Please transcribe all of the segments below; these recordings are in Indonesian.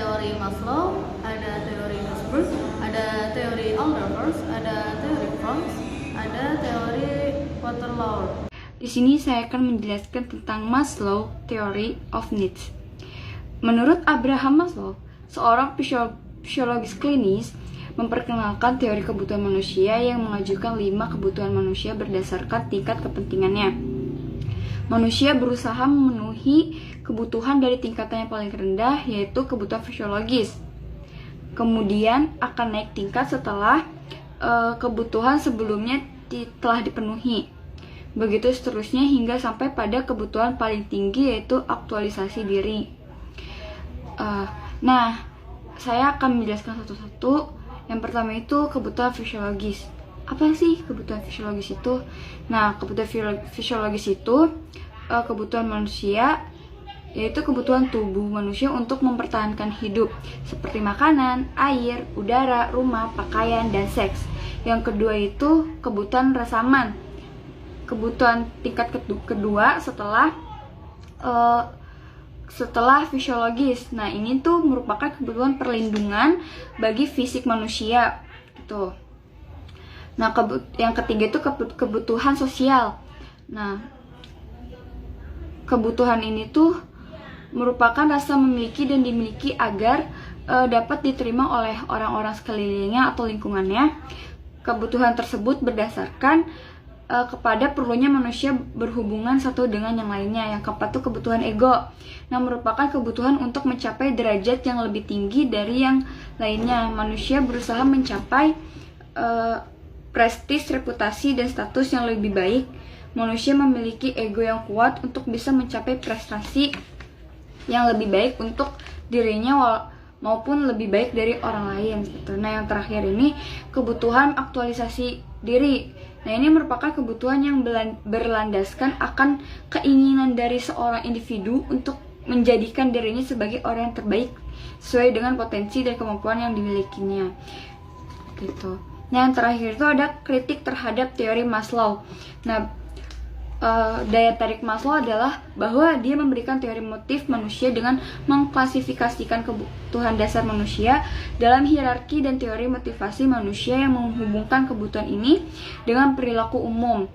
teori Maslow, ada teori Herzberg, ada teori Alderfers, ada teori Fromm, ada teori Waterloo. Di sini saya akan menjelaskan tentang Maslow Theory of Needs. Menurut Abraham Maslow, seorang fisiologis klinis, memperkenalkan teori kebutuhan manusia yang mengajukan 5 kebutuhan manusia berdasarkan tingkat kepentingannya. Manusia berusaha memenuhi kebutuhan dari tingkatan yang paling rendah, yaitu kebutuhan fisiologis. Kemudian akan naik tingkat setelah kebutuhan sebelumnya telah dipenuhi. Begitu seterusnya hingga sampai pada kebutuhan paling tinggi, yaitu aktualisasi diri. Nah, saya akan menjelaskan satu-satu. Yang pertama itu kebutuhan fisiologis. Apa sih kebutuhan fisiologis itu? Nah, kebutuhan fisiologis itu kebutuhan manusia, yaitu kebutuhan tubuh manusia untuk mempertahankan hidup, seperti makanan, air, udara, rumah, pakaian, dan seks. Yang kedua itu kebutuhan rasa aman. Kebutuhan tingkat kedua setelah fisiologis. Nah, ini tuh merupakan kebutuhan perlindungan bagi fisik manusia gitu. Nah, yang ketiga itu kebutuhan sosial. Nah, kebutuhan ini tuh merupakan rasa memiliki dan dimiliki agar dapat diterima oleh orang-orang sekelilingnya atau lingkungannya. Kebutuhan tersebut berdasarkan kepada perlunya manusia berhubungan satu dengan yang lainnya. Yang keempat itu kebutuhan ego. Nah, merupakan kebutuhan untuk mencapai derajat yang lebih tinggi dari yang lainnya. Manusia berusaha mencapai prestis, reputasi, dan status yang lebih baik. Manusia memiliki ego yang kuat untuk bisa mencapai prestasi yang lebih baik untuk dirinya maupun lebih baik dari orang lain gitu. Nah, yang terakhir ini kebutuhan aktualisasi diri. Nah, ini merupakan kebutuhan yang berlandaskan akan keinginan dari seorang individu untuk menjadikan dirinya sebagai orang yang terbaik sesuai dengan potensi dan kemampuan yang dimilikinya gitu. Nah, yang terakhir itu ada kritik terhadap teori Maslow. Nah, daya tarik Maslow adalah bahwa dia memberikan teori motif manusia dengan mengklasifikasikan kebutuhan dasar manusia dalam hierarki dan teori motivasi manusia yang menghubungkan kebutuhan ini dengan perilaku umum.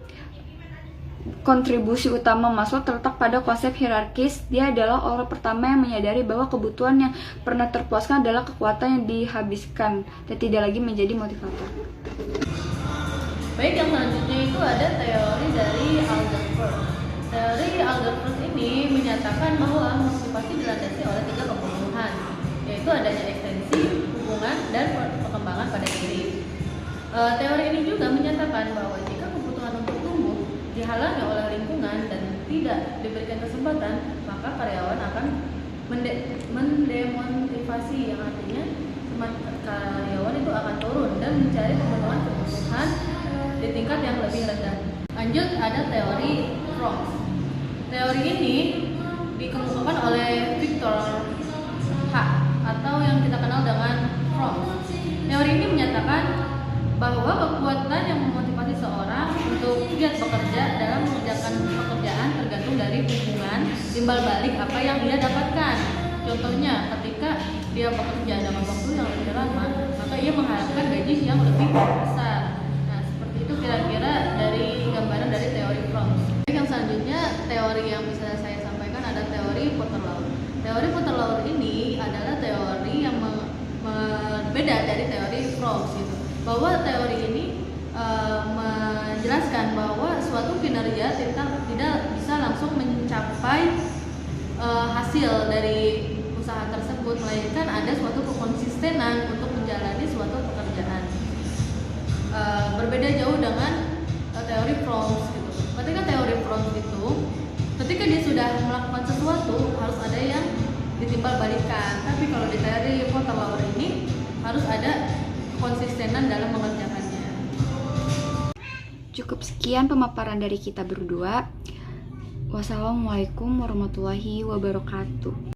Kontribusi utama Maslow terletak pada konsep hierarkis. Dia adalah orang pertama yang menyadari bahwa kebutuhan yang pernah terpuaskan adalah kekuatan yang dihabiskan dan tidak lagi menjadi motivator. Baik, yang selanjutnya itu ada teori dari Alderfers. Teori Alderfers ini menyatakan bahwa motivasi dilandasi oleh 3 kebutuhan, yaitu adanya ekstensi, hubungan, dan perkembangan pada diri. Teori ini juga menyatakan bahwa jika kebutuhan untuk tumbuh dihalangi oleh lingkungan dan tidak diberikan kesempatan, maka karyawan akan mendemotivasi, yang artinya karyawan itu akan turun dan mencari kebutuhan di tingkat yang lebih rendah. Lanjut, ada teori Fromm. Teori ini dikemukakan oleh Victor H. atau yang kita kenal dengan Fromm. Teori ini menyatakan bahwa kekuatan yang memotivasi seorang untuk giat bekerja dalam mengerjakan pekerjaan tergantung dari hubungan timbal balik apa yang dia dapatkan. Contohnya, ketika dia bekerja dalam waktu yang lebih lama, maka ia mengharapkan gaji yang lebih besar. Nah, seperti itu kira-kira dari gambaran dari teori Fromm. Yang selanjutnya, teori yang bisa saya sampaikan ada teori Waterloo. Teori Waterloo ini adalah teori yang berbeda dari teori Fromm gitu. Bahwa teori ini menjelaskan bahwa suatu kinerja tidak bisa langsung mencapai hasil dari usaha tersebut, melainkan ada suatu kekonsistenan untuk menjalani suatu pekerjaan. Berbeda jauh dengan teori Fromm gitu. Ketika teori Fromm itu, ketika dia sudah melakukan sesuatu harus ada yang ditimbal balikan. Tapi kalau di teori Waterloo ini harus ada konsistenan dalam mengerjakannya. Cukup sekian pemaparan dari kita berdua. Wassalamualaikum warahmatullahi wabarakatuh.